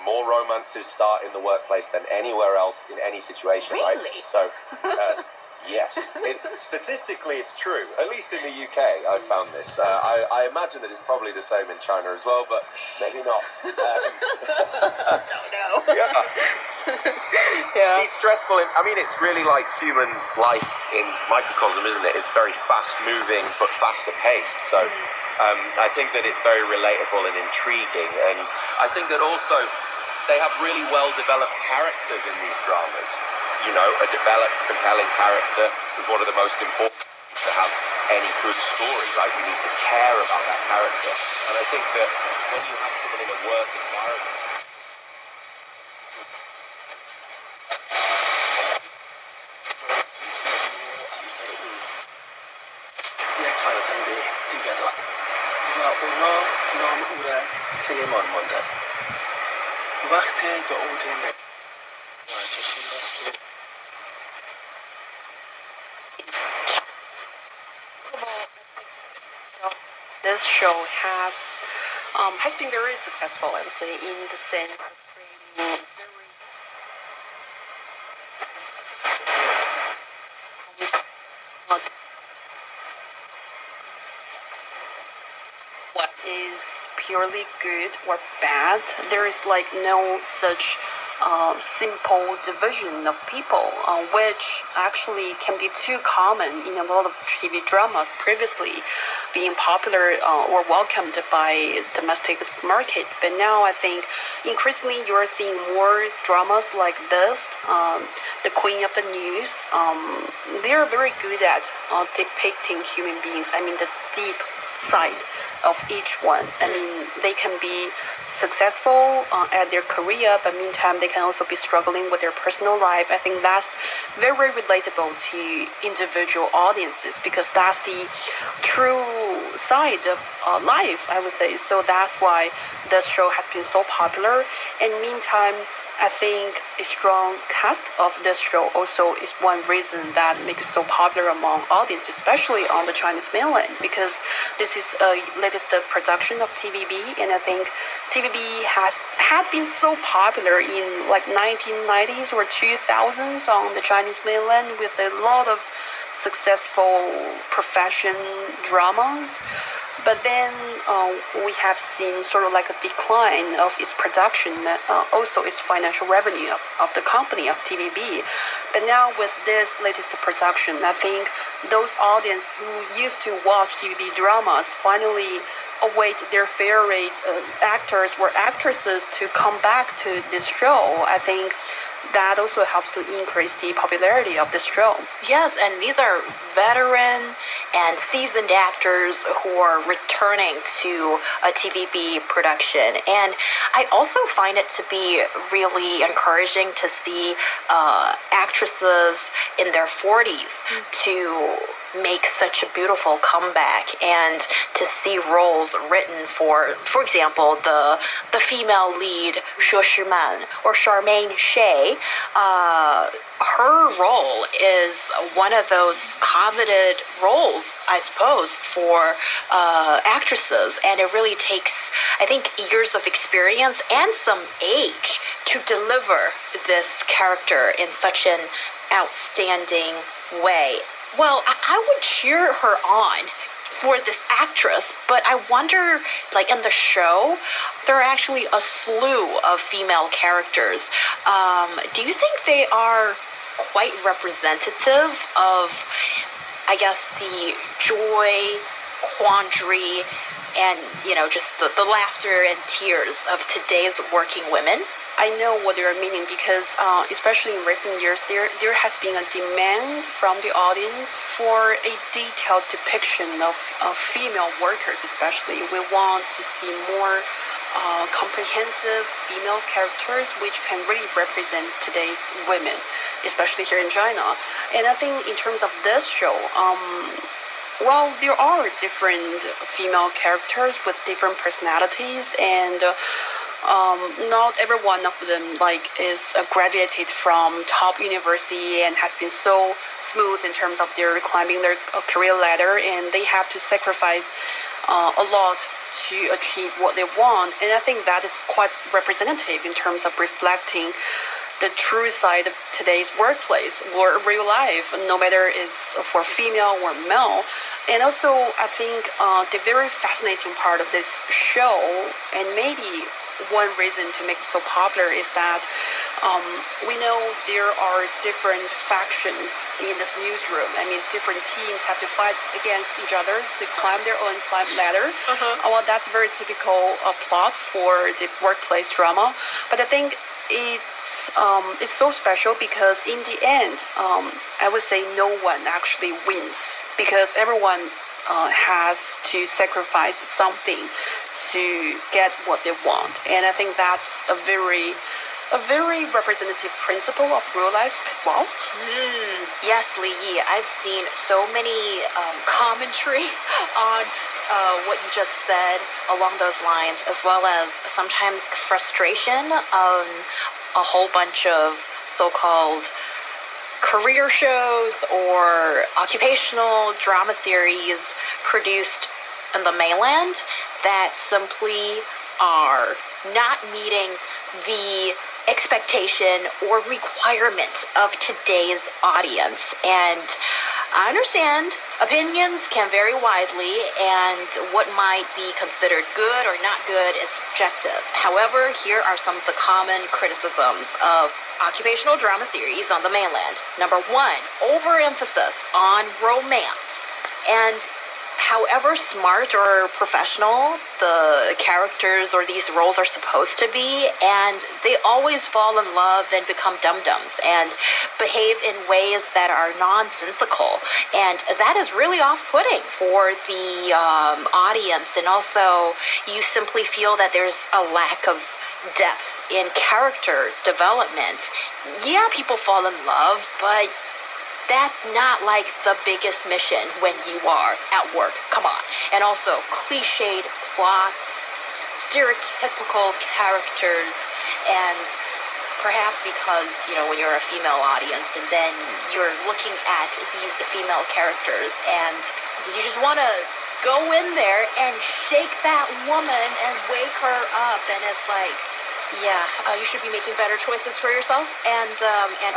more romances start in the workplace than anywhere else in any situation, really? Right? So, yes. Statistically, it's true. At least in the UK, I found this. I imagine that it's probably the same in China as well, but maybe not. Don't know. Yeah. He's stressful. I mean, it's really like human life in microcosm, isn't it? It's very fast-moving, but faster-paced. So I think that it's very relatable and intriguing. And I think that also they have really well-developed characters in these dramas. You know, a developed, compelling character is one of the most important to have any good story, right? You need to care about that character. And I think that when you have someone in a work environment, this show has been very successful, I would say, in the sense of creating what is purely good or bad. There is like no such simple division of people, which actually can be too common in a lot of TV dramas previously being popular or welcomed by domestic market. But now I think increasingly you're seeing more dramas like this. The Queen of the News, they are very good at depicting human beings. I mean, the deep side of each one. I mean, they can be successful at their career, but meantime they can also be struggling with their personal life. I think that's very relatable to individual audiences because that's the true side of life, I would say. So that's why this show has been so popular. And meantime, I think a strong cast of this show also is one reason that makes it so popular among audience, especially on the Chinese mainland, because this is a latest production of TVB, and I think TVB had been so popular in like 1990s or 2000s on the Chinese mainland with a lot of successful profession dramas. But then we have seen sort of like a decline of its production, also its financial revenue of the company, of TVB. But now with this latest production, I think those audience who used to watch TVB dramas finally await their favorite actors or actresses to come back to this show. I think that also helps to increase the popularity of this show. Yes, and these are veteran and seasoned actors who are returning to a TVB production. And I also find it to be really encouraging to see actresses in their 40s to make such a beautiful comeback and to see roles written for example, the female lead, Shu Shiman or Charmaine Shea. Her role is one of those coveted roles, I suppose, for actresses, and it really takes, I think, years of experience and some age to deliver this character in such an outstanding way. Well, I would cheer her on for this actress, but I wonder, like in the show, there are actually a slew of female characters. Do you think they are quite representative of, I guess, the joy, quandary, and, just the laughter and tears of today's working women? I know what they're meaning because, especially in recent years, there has been a demand from the audience for a detailed depiction of female workers. Especially, we want to see more comprehensive female characters which can really represent today's women, especially here in China. And I think in terms of this show, well, there are different female characters with different personalities, and not every one of them is graduated from top university and has been so smooth in terms of their climbing their career ladder, and they have to sacrifice a lot to achieve what they want. And I think that is quite representative in terms of reflecting the true side of today's workplace or real life, no matter is for female or male. And also, I think the very fascinating part of this show, and maybe one reason to make it so popular, is that we know there are different factions in this newsroom. I mean, different teams have to fight against each other to climb their own climb ladder. Well, that's very typical plot for the workplace drama. But I think it's so special because in the end, I would say no one actually wins because everyone has to sacrifice something to get what they want. And I think that's a very representative principle of real life as well. Yes, Li Yi. I've seen so many commentary on what you just said along those lines, as well as sometimes frustration on a whole bunch of so-called career shows or occupational drama series produced in the mainland that simply are not meeting the expectation or requirement of today's audience. And I understand opinions can vary widely, and what might be considered good or not good is subjective. However, here are some of the common criticisms of occupational drama series on the mainland. Number one, overemphasis on romance. And however smart or professional the characters or these roles are supposed to be, and they always fall in love and become dum-dums and behave in ways that are nonsensical, and that is really off-putting for the audience. And also, you simply feel that there's a lack of depth in character development. Yeah, people fall in love, but that's not like the biggest mission when you are at work. Come on. And also cliched plots, stereotypical characters, and perhaps because, when you're a female audience and then you're looking at these female characters and you just want to go in there and shake that woman and wake her up, and it's like, you should be making better choices for yourself. And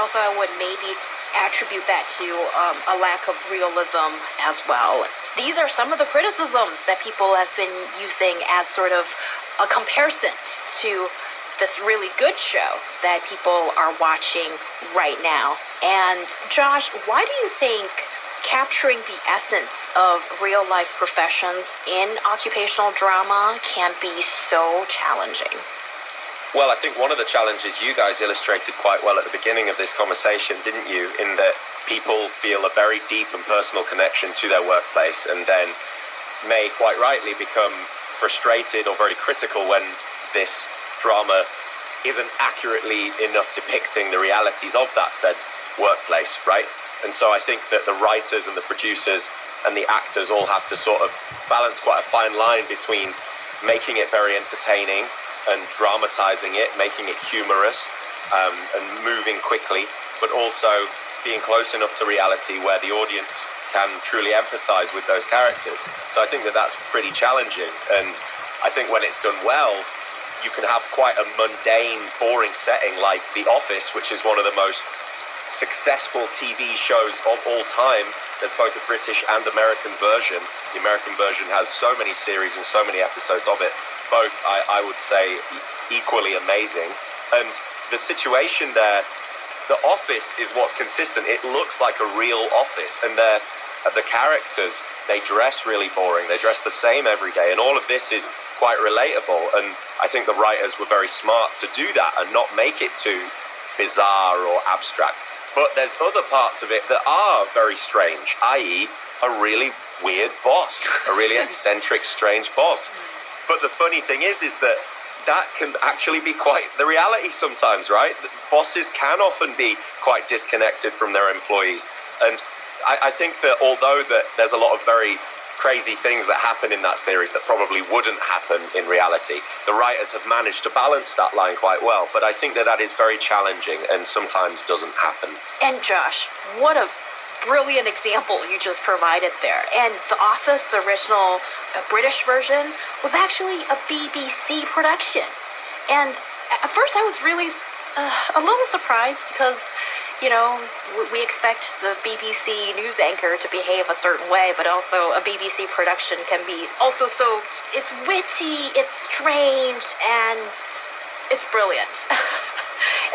also I would maybe attribute that to a lack of realism as well. These are some of the criticisms that people have been using as sort of a comparison to this really good show that people are watching right now. And Josh, why do you think capturing the essence of real-life professions in occupational drama can be so challenging? Well, I think one of the challenges you guys illustrated quite well at the beginning of this conversation, didn't you? In that people feel a very deep and personal connection to their workplace and then may quite rightly become frustrated or very critical when this drama isn't accurately enough depicting the realities of that said workplace, right? And so I think that the writers and the producers and the actors all have to sort of balance quite a fine line between making it very entertaining and dramatizing it, making it humorous, and moving quickly, but also being close enough to reality where the audience can truly empathize with those characters. So I think that that's pretty challenging. And I think when it's done well, you can have quite a mundane, boring setting like The Office, which is one of the most successful TV shows of all time. There's both a British and American version. The American version has so many series and so many episodes of it. Both, I would say, equally amazing. And the situation there, The Office is what's consistent. It looks like a real office. And the characters, they dress really boring. They dress the same every day. And all of this is quite relatable. And I think the writers were very smart to do that and not make it too bizarre or abstract. But there's other parts of it that are very strange, i.e. a really weird boss, a really eccentric, strange boss. But the funny thing is that can actually be quite the reality sometimes, right? Bosses can often be quite disconnected from their employees. And I think that although that there's a lot of very crazy things that happen in that series that probably wouldn't happen in reality, the writers have managed to balance that line quite well. But I think that is very challenging and sometimes doesn't happen. And Josh, what a brilliant example you just provided there. And The Office, the original British version, was actually a BBC production. And at first I was really a little surprised because, you know, we expect the BBC news anchor to behave a certain way, but also a BBC production can be also so, it's witty, it's strange, and it's brilliant.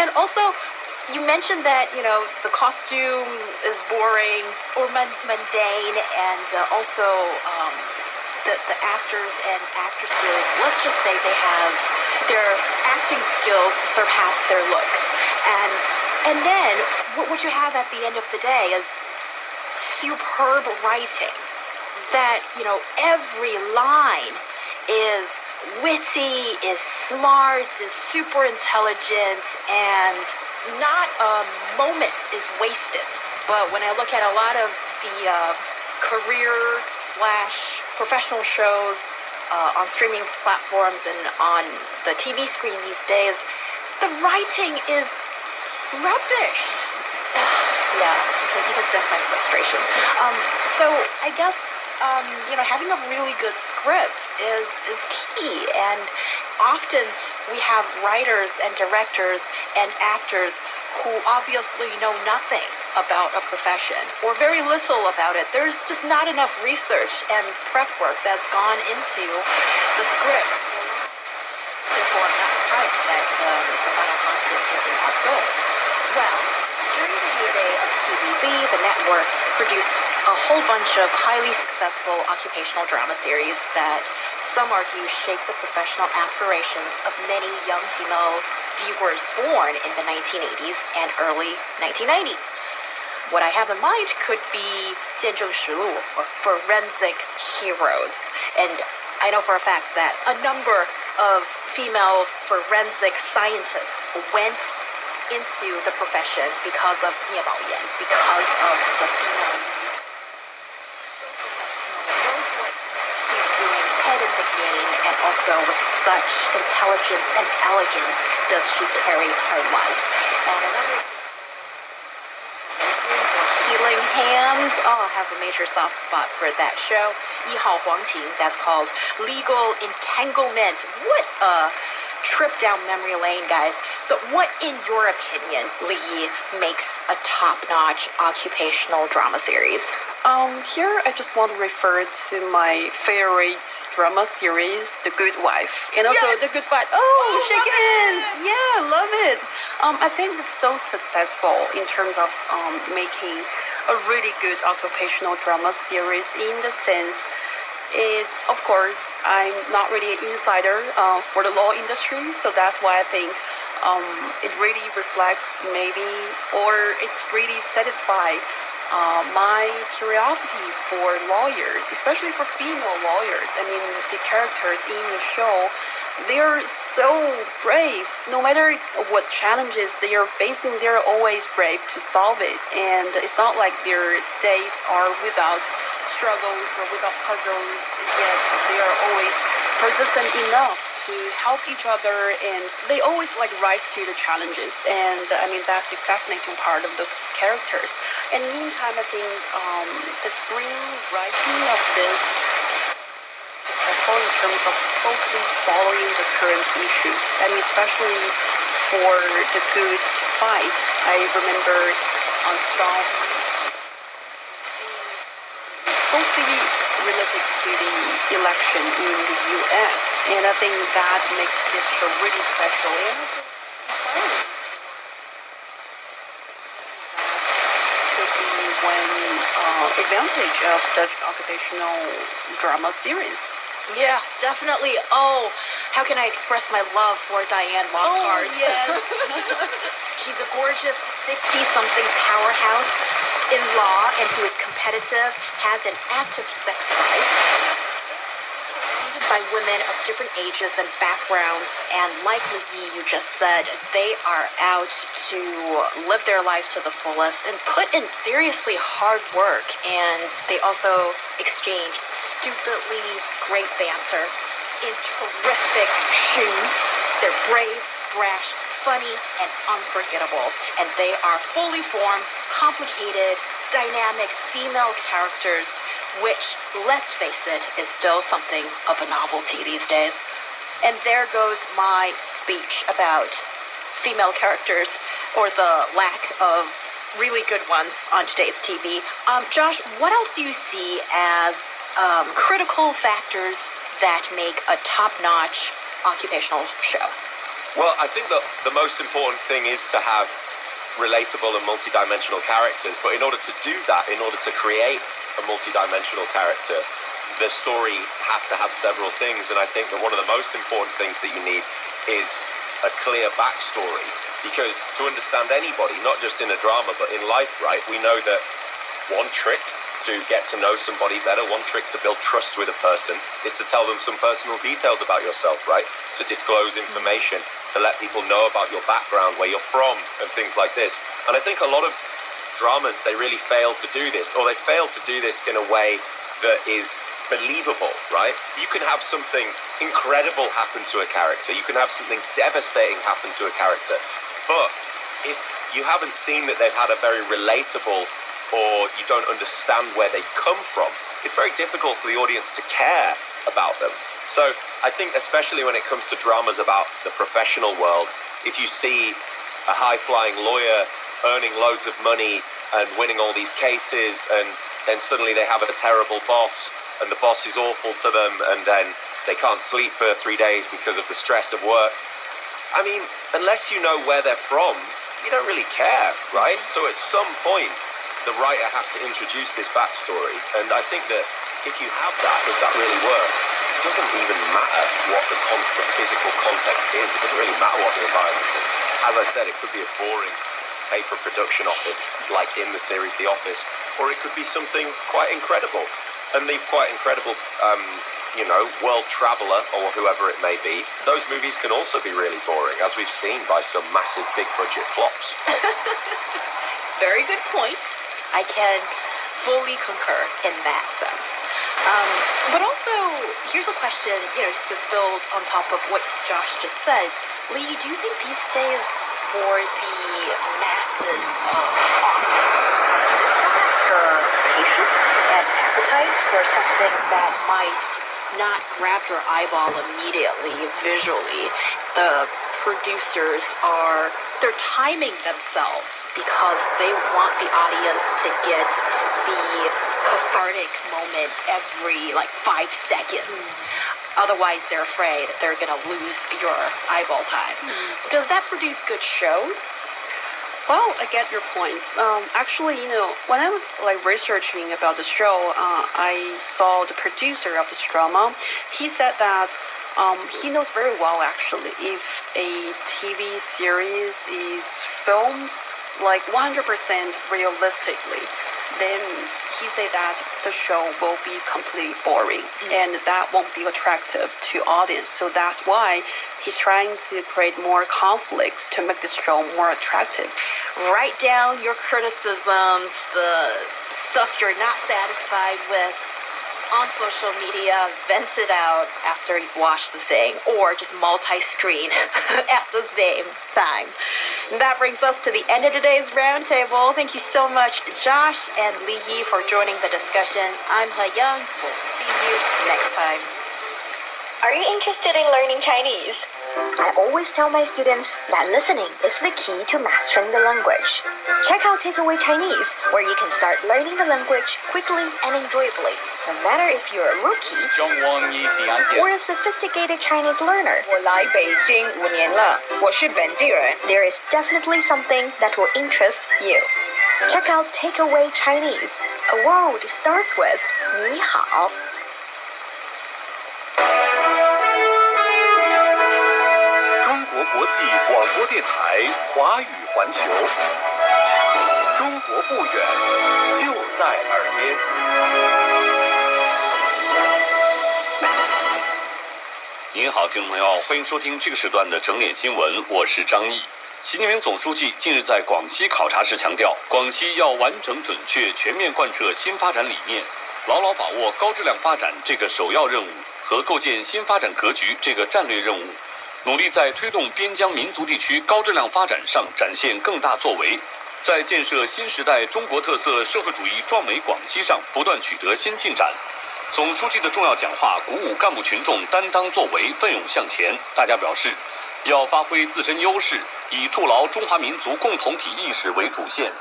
And also, you mentioned that, you know, the costume is boring or mundane, and also the actors and actresses, let's just say their acting skills surpass their looks. And then what you have at the end of the day is superb writing that, you know, every line is witty, is smart, is super intelligent, and not a moment is wasted. But when I look at a lot of the career/professional shows on streaming platforms and on the TV screen these days, the writing is rubbish. Yeah, you can sense my frustration. So I guess you know, having a really good script is key, and often we have writers and directors and actors who obviously know nothing about a profession or very little about it. There's just not enough research and prep work that's gone into the script. Therefore, I'm not surprised that the final content isn't as good. Well, during the heyday of TVB, the network produced a whole bunch of highly successful occupational drama series that some argue shaped the professional aspirations of many young female viewers born in the 1980s and early 1990s. What I have in mind could be 见证实录, or forensic heroes. And I know for a fact that a number of female forensic scientists went into the profession because of 聂宝言, because of the female knows what she's doing, head in the game, and also with such intelligence and elegance does she carry her life. And another Healing Hands, I have a major soft spot for that show. 一号黄庭, that's called Legal Entanglement. What a trip down memory lane, guys. So what, in your opinion, Lee, makes a top-notch occupational drama series? Here I just want to refer to my favorite drama series, The Good Wife, and also Yes! The Good Fight. Shake hands! Yeah, love it. I think it's so successful in terms of making a really good occupational drama series, in the sense it's, of course, I'm not really an insider for the law industry, so that's why I think it really reflects maybe, or it's really satisfied my curiosity for lawyers, especially for female lawyers. I mean, the characters in the show, they're so brave. No matter what challenges they are facing, they're always brave to solve it. And it's not like their days are without struggles or without puzzles, yet they are always persistent enough to help each other, and they always like rise to the challenges. And I mean, that's the fascinating part of those characters. And meantime, I think the screenwriting of this successful in terms of closely following the current issues. I mean, especially for The Good Fight, I remember on some closely related to the election in the U.S. And I think that makes this show really special and also inspiring. That could be one advantage of such occupational drama series. Yeah, definitely. Oh, how can I express my love for Diane Lockhart? Oh, yes. She's a gorgeous 60-something powerhouse in law and who is competitive, has an active sex life, surrounded by women of different ages and backgrounds, and like Lee, you just said, they are out to live their life to the fullest and put in seriously hard work, and they also exchange stupidly great banter in terrific shoes. They're brave, brash, funny, and unforgettable, and they are fully formed, complicated, dynamic female characters, which, let's face it, is still something of a novelty these days. And there goes my speech about female characters, or the lack of really good ones on today's TV. Josh, what else do you see as critical factors that make a top-notch occupational show? Well, I think that the most important thing is to have relatable and multidimensional characters, but in order to do that, in order to create a multidimensional character, the story has to have several things, and I think that one of the most important things that you need is a clear backstory, because to understand anybody, not just in a drama but in life, right, we know that one trick to get to know somebody better, one trick to build trust with a person is to tell them some personal details about yourself, right? To disclose information, to let people know about your background, where you're from, and things like this. And I think a lot of dramas, they really fail to do this, or they fail to do this in a way that is believable, right? You can have something incredible happen to a character, you can have something devastating happen to a character, but if you haven't seen that they've had a very relatable, or you don't understand where they come from, it's very difficult for the audience to care about them. So I think especially when it comes to dramas about the professional world, if you see a high-flying lawyer earning loads of money and winning all these cases, and then suddenly they have a terrible boss, and the boss is awful to them, and then they can't sleep for 3 days because of the stress of work. I mean, unless you know where they're from, you don't really care, right? So at some point, the writer has to introduce this backstory, and I think that if you have that, if that really works, it doesn't even matter what the physical context is. It doesn't really matter what the environment is. As I said, it could be a boring paper production office, like in the series The Office, or it could be something quite incredible. And the quite incredible, world traveler, or whoever it may be, those movies can also be really boring, as we've seen by some massive big budget flops. Very good point. I can fully concur in that sense. But also, here's a question, just to build on top of what Josh just said. Lee, do you think these days, for the masses of audience, do they have the patience and appetite for something that might not grab your eyeball immediately, visually? The producers they're timing themselves because they want the audience to get the cathartic moment every 5 seconds. Otherwise, they're afraid they're going to lose your eyeball time. Does that produce good shows? Well, I get your point. Actually, when I was researching about the show, I saw the producer of this drama. He said that he knows very well, actually, if a TV series is filmed 100% realistically, then he said that the show will be completely boring, and that won't be attractive to audience. So that's why he's trying to create more conflicts to make this show more attractive. Write down your criticisms, the stuff you're not satisfied with on social media, vent it out after you've watched the thing, or just multi-screen at the same time. And that brings us to the end of today's roundtable. Thank you so much, Josh and Li Yi, for joining the discussion. I'm He Young. We'll see you next time. Are you interested in learning Chinese? I always tell my students that listening is the key to mastering the language. Check out Takeaway Chinese, where you can start learning the language quickly and enjoyably. No matter if you're a rookie or a sophisticated Chinese learner. 我来北京5年了，我是本地人。 There is definitely something that will interest you. Check out Takeaway Chinese. A world starts with 你好。中国国际广播电台华语环球，中国不远，就在耳边。您好，听众朋友，欢迎收听这个时段的整点新闻，我是张毅。习近平总书记近日在广西考察时强调，广西要完整准确全面贯彻新发展理念，牢牢把握高质量发展这个首要任务和构建新发展格局这个战略任务，努力在推动边疆民族地区高质量发展上展现更大作为，在建设新时代中国特色社会主义壮美广西上不断取得新进展。总书记的重要讲话鼓舞干部群众担当作为，奋勇向前。大家表示，要发挥自身优势，以筑牢中华民族共同体意识为主线。